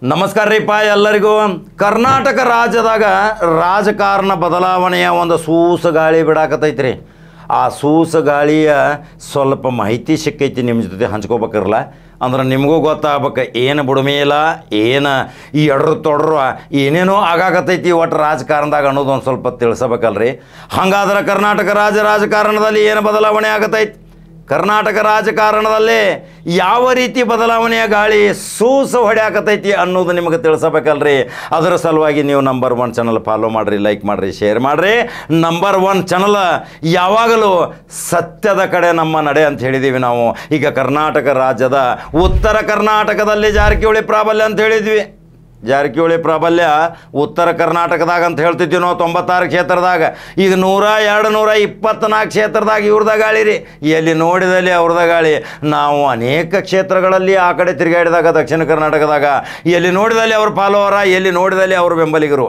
ನಮಸ್ಕಾರ ರೀಪ ಎಲ್ಲರಿಗೂ. ಕರ್ನಾಟಕ ರಾಜ್ಯದಾಗ ರಾಜಕಾರಣ ಬದಲಾವಣೆಯ ಒಂದು ಸೂಸು ಗಾಳಿ ಬಿಡಾಕತೈತ್ರಿ. ಆ ಸೂಸು ಗಾಳಿಯ ಸ್ವಲ್ಪ ಮಾಹಿತಿ ಸಿಕ್ಕೈತಿ, ನಿಮ್ಮ ಜೊತೆ ಹಂಚ್ಕೋಬೇಕಿರಲ್ಲ. ಅಂದ್ರೆ ನಿಮಗೂ ಗೊತ್ತಾಗ್ಬೇಕು ಏನು ಬುಡುಮೆ ಇಲ್ಲ, ಏನು ಈ ಎಡ್ರು ತೊಡ್ರು ಏನೇನೋ ಆಗಾಕತೈತಿ ಒಟ್ಟು ರಾಜಕಾರಣದಾಗ ಅನ್ನೋದು ಒಂದು ಸ್ವಲ್ಪ ತಿಳಿಸಬೇಕಲ್ರಿ. ಹಾಗಾದ್ರೆ ಕರ್ನಾಟಕ ರಾಜಕಾರಣದಲ್ಲಿ ಏನು ಬದಲಾವಣೆ ಆಗತೈತಿ, ಕರ್ನಾಟಕ ರಾಜಕಾರಣದಲ್ಲಿ ಯಾವ ರೀತಿ ಬದಲಾವಣೆಯ ಗಾಳಿ ಸೂಸು ಹೊಡ್ಯಾಕತೈತಿ ಅನ್ನೋದು ನಿಮಗೆ ತಿಳಿಸಬೇಕಲ್ರಿ. ಅದರ ಸಲುವಾಗಿ ನೀವು ನಂಬರ್ 1 ಚಾನಲ್ ಫಾಲೋ ಮಾಡಿರಿ, ಲೈಕ್ ಮಾಡಿರಿ, ಶೇರ್ ಮಾಡಿರಿ. ನಂಬರ್ 1 ಚಾನಲ್ ಯಾವಾಗಲೂ ಸತ್ಯದ ಕಡೆ ನಮ್ಮ ನಡೆ ಅಂತ ಹೇಳಿದ್ದೀವಿ ನಾವು. ಈಗ ಕರ್ನಾಟಕ ರಾಜ್ಯದ ಉತ್ತರ ಕರ್ನಾಟಕದಲ್ಲಿ ಜಾರಕಿಹೊಳಿ ಪ್ರಾಬಲ್ಯ ಅಂತ ಹೇಳಿದ್ವಿ. ಜಾರಕಿಹೊಳಿ ಪ್ರಾಬಲ್ಯ ಉತ್ತರ ಕರ್ನಾಟಕದಾಗ ಅಂತ ಹೇಳ್ತಿದ್ವಿ ನಾವು 96 ಕ್ಷೇತ್ರದಾಗ. ಈಗ 100-224 ಕ್ಷೇತ್ರದಾಗ ಇವ್ರದ ಗಾಳಿ ರೀ. ಎಲ್ಲಿ ನೋಡಿದಲ್ಲಿ ಅವ್ರದ ಗಾಳಿ. ನಾವು ಅನೇಕ ಕ್ಷೇತ್ರಗಳಲ್ಲಿ ಆ ಕಡೆ ತಿರುಗಾಡಿದಾಗ ದಕ್ಷಿಣ ಕರ್ನಾಟಕದಾಗ ಎಲ್ಲಿ ನೋಡಿದಲ್ಲಿ ಅವ್ರ ಫಾಲೋವರ, ಎಲ್ಲಿ ನೋಡಿದಲ್ಲಿ ಅವ್ರ ಬೆಂಬಲಿಗರು.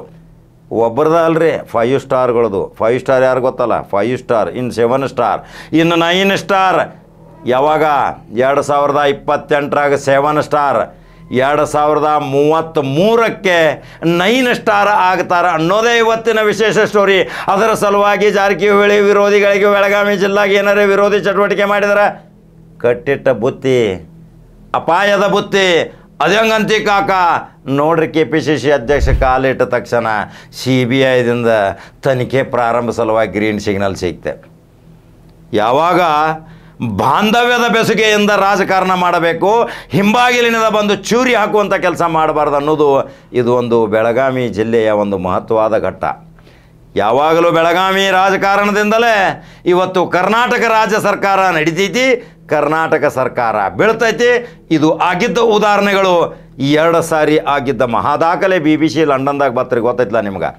ಒಬ್ಬರದ ಅಲ್ರಿ 5 ಸ್ಟಾರ್ಗಳದು. 5 ಸ್ಟಾರ್ ಯಾರು ಗೊತ್ತಲ್ಲ? 5 ಸ್ಟಾರ್, ಇನ್ನು 7 ಸ್ಟಾರ್, ಇನ್ನು 9 ಸ್ಟಾರ್. ಯಾವಾಗ 2028ರಾಗ 7 ಸ್ಟಾರ್, 2033ಕ್ಕೆ 9 ಸ್ಟಾರ್ ಆಗ್ತಾರೆ ಅನ್ನೋದೇ ಇವತ್ತಿನ ವಿಶೇಷ ಸ್ಟೋರಿ. ಅದರ ಸಲುವಾಗಿ ಜಾರಕಿಹೊಳಿ ವಿರೋಧಿಗಳಿಗೆ ಬೆಳಗಾವಿ ಜಿಲ್ಲಾಗೆ ಏನಾರೇ ವಿರೋಧಿ ಚಟುವಟಿಕೆ ಮಾಡಿದ್ರೆ ಕಟ್ಟಿಟ್ಟ ಬುತ್ತಿ, ಅಪಾಯದ ಬುತ್ತಿ. ಅದಂಗಂತಿ ಕಾಕ ನೋಡ್ರಿ, KPCC ಅಧ್ಯಕ್ಷ ಕಾಲಿಟ್ಟ ತಕ್ಷಣ CBIದಿಂದ ತನಿಖೆ ಪ್ರಾರಂಭ ಸಲುವಾಗಿ ಗ್ರೀನ್ ಸಿಗ್ನಲ್ ಸಿಗ್ತೆ. ಯಾವಾಗ ಬಾಂಧವ್ಯದ ಬೆಸುಗೆಯಿಂದ ರಾಜಕಾರಣ ಮಾಡಬೇಕು, ಹಿಂಬಾಗಿಲಿನಿಂದ ಬಂದು ಚೂರಿ ಹಾಕುವಂಥ ಕೆಲಸ ಮಾಡಬಾರ್ದು ಅನ್ನೋದು ಇದು ಒಂದು ಬೆಳಗಾವಿ ಜಿಲ್ಲೆಯ ಒಂದು ಮಹತ್ವವಾದ ಘಟ್ಟ. ಯಾವಾಗಲೂ ಬೆಳಗಾವಿ ರಾಜಕಾರಣದಿಂದಲೇ ಇವತ್ತು ಕರ್ನಾಟಕ ರಾಜ್ಯ ಸರ್ಕಾರ ನಡಿತೈತಿ, ಕರ್ನಾಟಕ ಸರ್ಕಾರ ಬೀಳ್ತೈತಿ. ಇದು ಆಗಿದ್ದ ಉದಾಹರಣೆಗಳು 2 ಸಾರಿ ಆಗಿದ್ದ ಮಹಾದಾಖಲೆ BBC ಲಂಡನ್ದಾಗ ಬತ್ರಿ, ಗೊತ್ತೈತಿಲ್ಲ ನಿಮ್ಗೆ.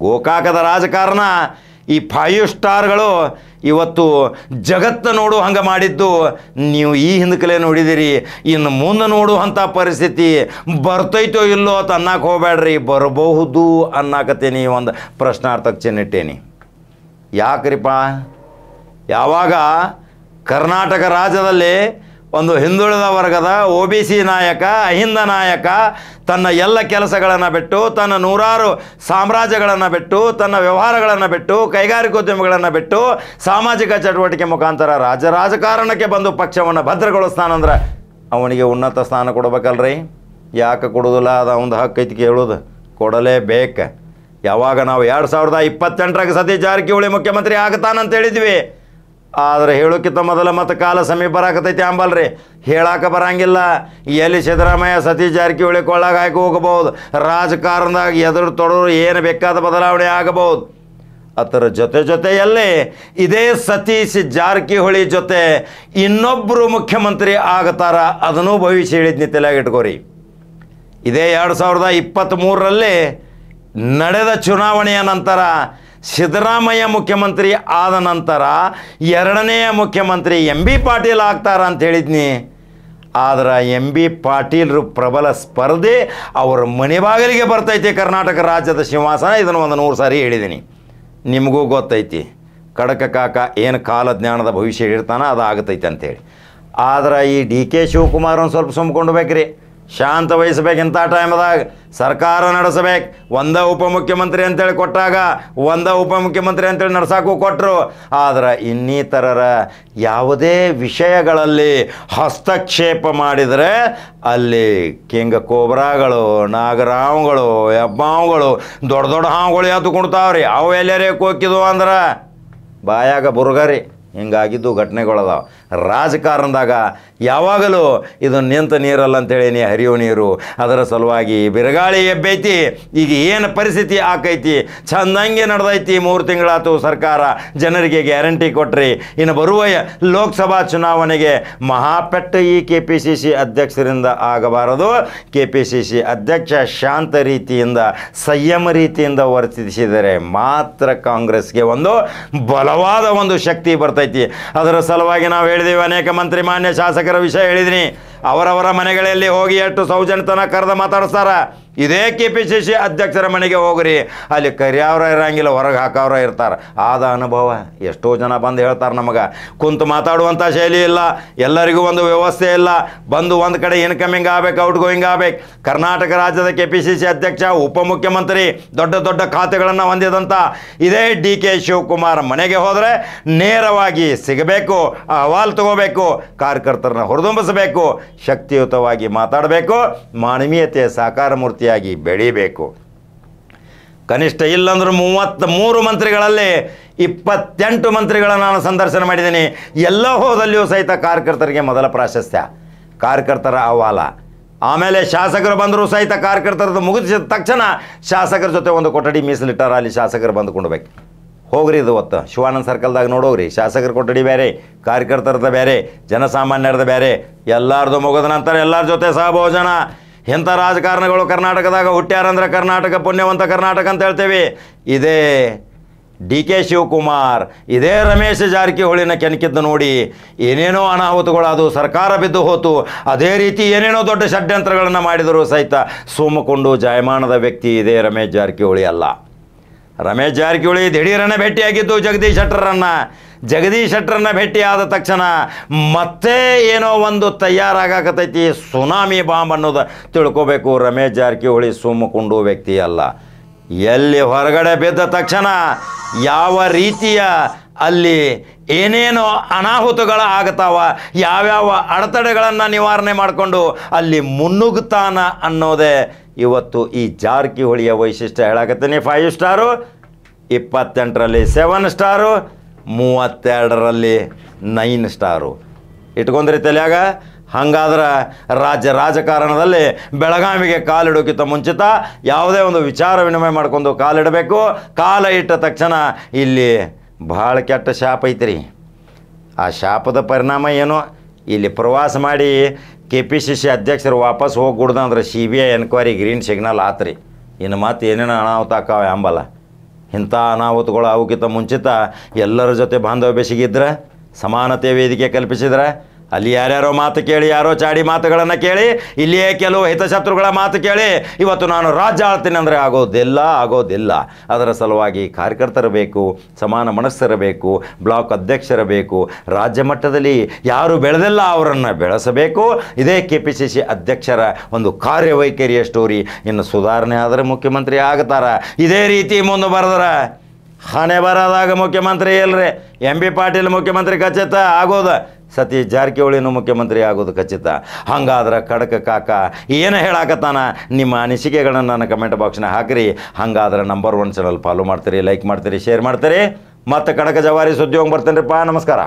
ಗೋಕಾಕದ ರಾಜಕಾರಣ ಈ 5 ಸ್ಟಾರ್ಗಳು ಇವತ್ತು ಜಗತ್ತು ನೋಡು ಹಂಗೆ ಮಾಡಿದ್ದು ನೀವು ಈ ಹಿಂದಕಲೇ ನೋಡಿದಿರಿ. ಇನ್ನು ಮುಂದೆ ನೋಡುವಂಥ ಪರಿಸ್ಥಿತಿ ಬರ್ತೈತೋ ಇಲ್ಲೋ ಅಂತ ಅನ್ನಕ್ಕೆ ಹೋಗ್ಬೇಡ್ರಿ, ಬರಬಹುದು ಅನ್ನಕತ್ತೀನಿ. ಒಂದು ಪ್ರಶ್ನಾರ್ಥಕ್ಕೆ ಚಿನ್ನಿಟ್ಟೇನಿ. ಯಾಕ್ರಿಪ್ಪ? ಯಾವಾಗ ಕರ್ನಾಟಕ ರಾಜ್ಯದಲ್ಲಿ ಒಂದು ಹಿಂದುಳಿದ ವರ್ಗದ OBC ನಾಯಕ, ಅಹಿಂದ ನಾಯಕ ತನ್ನ ಎಲ್ಲ ಕೆಲಸಗಳನ್ನು ಬಿಟ್ಟು, ತನ್ನ 100 ಸಾಮ್ರಾಜ್ಯಗಳನ್ನು ಬಿಟ್ಟು, ತನ್ನ ವ್ಯವಹಾರಗಳನ್ನು ಬಿಟ್ಟು, ಕೈಗಾರಿಕೋದ್ಯಮಗಳನ್ನು ಬಿಟ್ಟು, ಸಾಮಾಜಿಕ ಚಟುವಟಿಕೆ ಮುಖಾಂತರ ರಾಜಕಾರಣಕ್ಕೆ ಬಂದು ಪಕ್ಷವನ್ನು ಭದ್ರಗೊಳಿಸ್ತಾನಂದ್ರೆ ಅವನಿಗೆ ಉನ್ನತ ಸ್ಥಾನ ಕೊಡಬೇಕಲ್ರಿ. ಯಾಕೆ ಕೊಡೋದಿಲ್ಲ? ಅದು ಅವನ ಹಕ್ಕೈತಿ ಕೇಳೋದು, ಕೊಡಲೇಬೇಕು. ಯಾವಾಗ ನಾವು 2028ರಾಗ ಸತೀಶ್ ಜಾರಕಿಹೊಳಿ ಮುಖ್ಯಮಂತ್ರಿ ಆಗ್ತಾನಂತ ಹೇಳಿದ್ವಿ. ಆದರೆ ಹೇಳೋಕ್ಕಿಂತ ಮೊದಲ ಮತ್ತು ಕಾಲ ಸಮೀಪ ಬರಾಕತೈತಿ ಅಂಬಲ್ರಿ, ಹೇಳಕ್ಕೆ ಬರಂಗಿಲ್ಲ. ಎಲ್ಲಿ ಸಿದ್ದರಾಮಯ್ಯ ಸತೀಶ್ ಜಾರಕಿಹೊಳಿ ಕೊಳ್ಳಾಗ ಹಾಕಿ ಹೋಗಬಹುದು, ರಾಜಕಾರಣದಾಗ ಎದುರು ತೊಡರು ಏನು ಬೇಕಾದ ಬದಲಾವಣೆ ಆಗಬಹುದು. ಅದರ ಜೊತೆಯಲ್ಲಿ ಇದೇ ಸತೀಶ್ ಜಾರಕಿಹೊಳಿ ಜೊತೆ ಇನ್ನೊಬ್ಬರು ಮುಖ್ಯಮಂತ್ರಿ ಆಗ್ತಾರ, ಅದನ್ನೂ ಭವಿಷ್ಯ ಹೇಳಿದ್ನಿ, ತಲೆಯಾಗಿ ಇಟ್ಕೋರಿ. ಇದೇ 2023ರಲ್ಲಿ ನಡೆದ ಚುನಾವಣೆಯ ನಂತರ ಸಿದ್ದರಾಮಯ್ಯ ಮುಖ್ಯಮಂತ್ರಿ ಆದ ನಂತರ 2ನೇ ಮುಖ್ಯಮಂತ್ರಿ MB ಪಾಟೀಲ್ ಆಗ್ತಾರ ಅಂತ ಹೇಳಿದ್ನಿ. ಆದ್ರೆ MB ಪಾಟೀಲ್ರು ಪ್ರಬಲ ಸ್ಪರ್ಧೆ ಅವರ ಮನೆ ಬಾಗಿಲಿಗೆ ಬರ್ತೈತಿ ಕರ್ನಾಟಕ ರಾಜ್ಯದ ಸಿಂಹಾಸನ. ಇದನ್ನು ಒಂದು 100 ಸಾರಿ ಹೇಳಿದ್ದೀನಿ, ನಿಮಗೂ ಗೊತ್ತೈತಿ. ಖಡಕ ಕಾಕ ಏನು ಕಾಲಜ್ಞಾನದ ಭವಿಷ್ಯ ಹೇಳ್ತಾನೆ ಅದು ಆಗತೈತಿ ಅಂಥೇಳಿ. ಆದ್ರೆ ಈ DK ಶಿವಕುಮಾರ್ ಒಂದು ಸ್ವಲ್ಪ ಸುಮ್ಕೊಂಡು ಬೇಕ್ರಿ, ಶಾಂತ ವಹಿಸ್ಬೇಕು. ಇಂಥ ಟೈಮ್ದಾಗ ಸರ್ಕಾರ ನಡೆಸಬೇಕು. ಒಂದೇ ಉಪಮುಖ್ಯಮಂತ್ರಿ ಅಂತೇಳಿ ಕೊಟ್ಟಾಗ ಒಂದೇ ಉಪಮುಖ್ಯಮಂತ್ರಿ ಅಂತೇಳಿ ನಡ್ಸಾಕು ಕೊಟ್ಟರು. ಆದರೆ ಇನ್ನಿತರರ ಯಾವುದೇ ವಿಷಯಗಳಲ್ಲಿ ಹಸ್ತಕ್ಷೇಪ ಮಾಡಿದರೆ ಅಲ್ಲಿ ಕಿಂಗ ಕೋಬ್ರಾಗಳು, ನಾಗರಾವ್ಗಳು, ಹೆಬ್ಬಾವ್ಗಳು, ದೊಡ್ಡ ದೊಡ್ಡ ಹಾವುಗಳು ಎದ್ದು ಕುಣ್ತಾವ್ರಿ. ಅವು ಎಲ್ಲರೇ ಕೋಕಿದ್ವು ಅಂದ್ರೆ ಬಾಯಾಗ ಬುರ್ಗರಿ. ಹಿಂಗಾಗಿದ್ದು ಘಟನೆಗಳದಾವ ರಾಜಕಾರಣದಾಗ. ಯಾವಾಗಲೂ ಇದು ನಿಂತ ನೀರಲ್ಲ ಅಂತೇಳಿ ಹರಿಯೋ ನೀರು. ಅದರ ಸಲುವಾಗಿ ಬಿರುಗಾಳಿ ಎಬ್ಬೈತಿ. ಈಗ ಏನು ಪರಿಸ್ಥಿತಿ ಆಕೈತಿ, ಚಂದಂಗೆ ನಡೆದೈತಿ. 3 ತಿಂಗಳಾತು ಸರ್ಕಾರ ಜನರಿಗೆ ಗ್ಯಾರಂಟಿ ಕೊಟ್ರಿ. ಇನ್ನು ಬರುವ ಲೋಕಸಭಾ ಚುನಾವಣೆಗೆ ಮಹಾಪೆಟ್ಟು ಈ KPCC ಅಧ್ಯಕ್ಷರಿಂದ ಆಗಬಾರದು. KPCC ಅಧ್ಯಕ್ಷ ಶಾಂತ ರೀತಿಯಿಂದ, ಸಂಯಮ ರೀತಿಯಿಂದ ವರ್ತಿಸಿದರೆ ಮಾತ್ರ ಕಾಂಗ್ರೆಸ್ಗೆ ಒಂದು ಬಲವಾದ ಒಂದು ಶಕ್ತಿ ಬರ್ತೈತಿ. ಅದರ ಸಲುವಾಗಿ ನಾವು ಹೇಳಿದೀವಿ, ಅನೇಕ ಮಂತ್ರಿ ಮಾನ್ಯ ಶಾಸಕರ ವಿಷಯ ಹೇಳಿದ್ದೀನಿ. ಅವರವರ ಮನೆಗಳಲ್ಲಿ ಹೋಗಿ ಎಷ್ಟು ಸೌಜನ್ಯತನ ಕರೆದು ಮಾತಾಡಿಸ್ತಾರ. ಇದೇ KPCC ಅಧ್ಯಕ್ಷರ ಮನೆಗೆ ಹೋಗ್ರಿ, ಅಲ್ಲಿ ಕರಿಯವ್ರ ಇರಂಗಿಲ್ಲ, ಹೊರಗೆ ಹಾಕೋರ ಇರ್ತಾರೆ. ಆದ ಅನುಭವ ಎಷ್ಟೋ ಜನ ಬಂದು ಹೇಳ್ತಾರೆ ನಮಗೆ, ಕುಂತು ಮಾತಾಡುವಂಥ ಶೈಲಿ ಇಲ್ಲ, ಎಲ್ಲರಿಗೂ ಒಂದು ವ್ಯವಸ್ಥೆ ಇಲ್ಲ, ಬಂದು ಒಂದು ಕಡೆ ಇನ್ಕಮಿಂಗ್ ಆಗ್ಬೇಕು, ಔಟ್ ಗೋಯಿಂಗ್ ಆಗ್ಬೇಕು. ಕರ್ನಾಟಕ ರಾಜ್ಯದ KPCC ಅಧ್ಯಕ್ಷ, ಉಪಮುಖ್ಯಮಂತ್ರಿ, ದೊಡ್ಡ ದೊಡ್ಡ ಖಾತೆಗಳನ್ನು ಹೊಂದಿದಂಥ ಇದೇ DK ಶಿವಕುಮಾರ್ ಮನೆಗೆ ಹೋದರೆ ನೇರವಾಗಿ ಸಿಗಬೇಕು, ಅಹವಾಲು ತಗೋಬೇಕು, ಕಾರ್ಯಕರ್ತರನ್ನ ಹುರಿದುಂಬಿಸಬೇಕು, ಶಕ್ತಿಯುತವಾಗಿ ಮಾತಾಡಬೇಕು, ಮಾನವೀಯತೆಯ ಸಾಕಾರ ಮೂರ್ತಿಯಾಗಿ ಬೆಳೀಬೇಕು. ಕನಿಷ್ಠ ಇಲ್ಲಂದ್ರೂ 33 ಮಂತ್ರಿಗಳಲ್ಲಿ 28 ಮಂತ್ರಿಗಳನ್ನು ನಾನು ಸಂದರ್ಶನ ಮಾಡಿದ್ದೀನಿ. ಎಲ್ಲ ಹೋದಲ್ಲಿಯೂ ಸಹಿತ ಕಾರ್ಯಕರ್ತರಿಗೆ ಮೊದಲ ಪ್ರಾಶಸ್ತ್ಯ, ಕಾರ್ಯಕರ್ತರ ಅಹವಾಲ. ಆಮೇಲೆ ಶಾಸಕರು ಬಂದರೂ ಸಹಿತ ಕಾರ್ಯಕರ್ತರದ್ದು ಮುಗಿದ ತಕ್ಷಣ ಶಾಸಕರ ಜೊತೆ ಒಂದು ಕೊಠಡಿ ಮೀಸಲಿಟ್ಟಾರ, ಅಲ್ಲಿ ಶಾಸಕರು ಬಂದುಕೊಂಡ್ಬೇಕು. ಹೋಗ್ರಿ, ಇದು ಹೊತ್ತು ಶಿವಾನಂದ ಸರ್ಕಲ್ದಾಗ ನೋಡೋಗ್ರಿ, ಶಾಸಕರ ಕೊಠಡಿ ಬೇರೆ, ಕಾರ್ಯಕರ್ತರದ ಬೇರೆ, ಜನಸಾಮಾನ್ಯರದ ಬೇರೆ, ಎಲ್ಲರದು ಮುಗಿದ ನಂತರ ಎಲ್ಲರ ಜೊತೆ ಸಹಭೋಜನ. ಇಂಥ ರಾಜಕಾರಣಗಳು ಕರ್ನಾಟಕದಾಗ ಹುಟ್ಟ್ಯಾರಂದ್ರೆ ಕರ್ನಾಟಕ ಪುಣ್ಯವಂತ ಕರ್ನಾಟಕ ಅಂತ ಹೇಳ್ತೇವೆ. ಇದೇ DK ಶಿವಕುಮಾರ್, ಇದೇ ರಮೇಶ್ ಜಾರಕಿಹೊಳಿನ ಕೆಣಕಿದ್ದು ನೋಡಿ ಏನೇನೋ ಅನಾಹುತಗಳು, ಅದು ಸರ್ಕಾರ ಬಿದ್ದು ಹೋತು. ಅದೇ ರೀತಿ ಏನೇನೋ ದೊಡ್ಡ ಷಡ್ಯಂತ್ರಗಳನ್ನು ಮಾಡಿದರೂ ಸಹಿತ ಸೋಮಕೊಂಡು ಜಾಯಮಾನದ ವ್ಯಕ್ತಿ ಇದೇ ರಮೇಶ್ ಜಾರಕಿಹೊಳಿ ಅಲ್ಲ. ರಮೇಶ್ ಜಾರಕಿಹೊಳಿ ದಿಢೀರನ್ನೇ ಭೇಟಿಯಾಗಿದ್ದು ಜಗದೀಶ್ ಶೆಟ್ಟರನ್ನ ಭೇಟಿಯಾದ ತಕ್ಷಣ ಮತ್ತೆ ಏನೋ ಒಂದು ತಯಾರಾಗಕತ್ತೈತಿ, ಸುನಾಮಿ ಬಾಂಬ್ ಅನ್ನೋದು ತಿಳ್ಕೋಬೇಕು. ರಮೇಶ್ ಜಾರಕಿಹೊಳಿ ಸುಮ್ಮಕೊಂಡು ವ್ಯಕ್ತಿ ಅಲ್ಲ. ಎಲ್ಲಿ ಹೊರಗಡೆ ಬಿದ್ದ ತಕ್ಷಣ ಯಾವ ರೀತಿಯ ಅಲ್ಲಿ ಏನೇನೋ ಅನಾಹುತಗಳು ಆಗ್ತಾವ, ಯಾವ್ಯಾವ ಅಡೆತಡೆಗಳನ್ನು ನಿವಾರಣೆ ಮಾಡಿಕೊಂಡು ಅಲ್ಲಿ ಮುನ್ನುಗ್ತಾನ ಅನ್ನೋದೇ ಇವತ್ತು ಈ ಜಾರಕಿಹೊಳಿಯ ವೈಶಿಷ್ಟ್ಯ. ಹೇಳಕತ್ತೀನಿ, 5 ಸ್ಟಾರು, 28ರಲ್ಲಿ 7 ಸ್ಟಾರು, 32ರಲ್ಲಿ 9 ಸ್ಟಾರು ಇಟ್ಕೊಂಡ್ರಿ ತಲೆಯಾಗ. ಹಾಗಾದ್ರೆ ರಾಜಕಾರಣದಲ್ಲಿ ಬೆಳಗಾವಿಗೆ ಕಾಲಿಡೋಕ್ಕಿಂತ ಮುಂಚಿತ ಯಾವುದೇ ಒಂದು ವಿಚಾರ ವಿನಿಮಯ ಮಾಡ್ಕೊಂಡು ಕಾಲಿಡಬೇಕು. ಕಾಲ ಇಟ್ಟ ತಕ್ಷಣ ಇಲ್ಲಿ ಭಾಳ ಕೆಟ್ಟ ಶಾಪ ಐತ್ರಿ. ಆ ಶಾಪದ ಪರಿಣಾಮ ಏನೋ, ಇಲ್ಲಿ ಪ್ರವಾಸ ಮಾಡಿ KPCC ಅಧ್ಯಕ್ಷರು ವಾಪಸ್ ಹೋಗ್ಬಿಡ್ದು ಅಂದ್ರೆ CBI ಎನ್ಕ್ವೈರಿ ಗ್ರೀನ್ ಸಿಗ್ನಲ್ ಆತ್ರಿ. ಇನ್ನು ಮತ್ತೆ ಏನೇನು ಅನಾಹುತ ಆಕಾವ ಅಂಬಲ್ಲ. ಇಂಥ ಅನಾಹುತಗಳು ಅವಕ್ಕಿಂತ ಮುಂಚಿತ ಎಲ್ಲರ ಜೊತೆ ಬಾಂಧವ್ಯ ಬೆಸಗಿದ್ರೆ, ಸಮಾನತೆ ವೇದಿಕೆ ಕಲ್ಪಿಸಿದ್ರೆ, ಅಲ್ಲಿ ಯಾರ್ಯಾರೋ ಮಾತು ಕೇಳಿ, ಯಾರೋ ಚಾಡಿ ಮಾತುಗಳನ್ನು ಕೇಳಿ, ಇಲ್ಲಿಯೇ ಕೆಲವು ಹಿತಶತ್ರುಗಳ ಮಾತು ಕೇಳಿ ಇವತ್ತು ನಾನು ರಾಜ್ಯ ಆಳ್ತೀನಿ ಅಂದರೆ ಆಗೋದಿಲ್ಲ. ಅದರ ಸಲುವಾಗಿ ಕಾರ್ಯಕರ್ತರು ಬೇಕು, ಸಮಾನ ಮನಸ್ಸರಬೇಕು, ಬ್ಲಾಕ್ ಅಧ್ಯಕ್ಷರಬೇಕು, ರಾಜ್ಯ ಮಟ್ಟದಲ್ಲಿ ಯಾರು ಬೆಳೆದಿಲ್ಲ ಅವರನ್ನು ಬೆಳೆಸಬೇಕು. ಇದೇ KPCC ಅಧ್ಯಕ್ಷರ ಒಂದು ಕಾರ್ಯವೈಖರಿಯ ಸ್ಟೋರಿ. ಇನ್ನು ಸುಧಾರಣೆ ಆದರೆ ಮುಖ್ಯಮಂತ್ರಿ ಆಗ್ತಾರೆ. ಇದೇ ರೀತಿ ಮುಂದೆ ಬರೆದ್ರೆ ಹಣೆ ಬರೋದಾಗ ಮುಖ್ಯಮಂತ್ರಿ ಇಲ್ಲರಿ. MB ಪಾಟೀಲ್ ಮುಖ್ಯಮಂತ್ರಿ ಖಚಿತ ಆಗೋದು, ಸತೀಶ್ ಜಾರಕಿಹೊಳಿನೂ ಮುಖ್ಯಮಂತ್ರಿ ಆಗೋದು ಖಚಿತ. ಹಂಗಾದ್ರೆ ಖಡಕ ಕಾಕ ಏನು ಹೇಳಾಕತ್ತಾನ? ನಿಮ್ಮ ಅನಿಸಿಕೆಗಳನ್ನು ನನ್ನ ಕಮೆಂಟ್ ಬಾಕ್ಸ್ನ ಹಾಕಿರಿ. ಹಾಗಾದ್ರೆ ನಂಬರ್ 1 ಚಾನಲ್ ಫಾಲೋ ಮಾಡ್ತೀರಿ, ಲೈಕ್ ಮಾಡ್ತೀರಿ, ಶೇರ್ ಮಾಡ್ತೀರಿ. ಮತ್ತು ಖಡಕ ಜವಾರಿ ಸುದ್ದಿ ಹೋಗಿ ಬರ್ತೇನೆ ರೀ. ನಮಸ್ಕಾರ.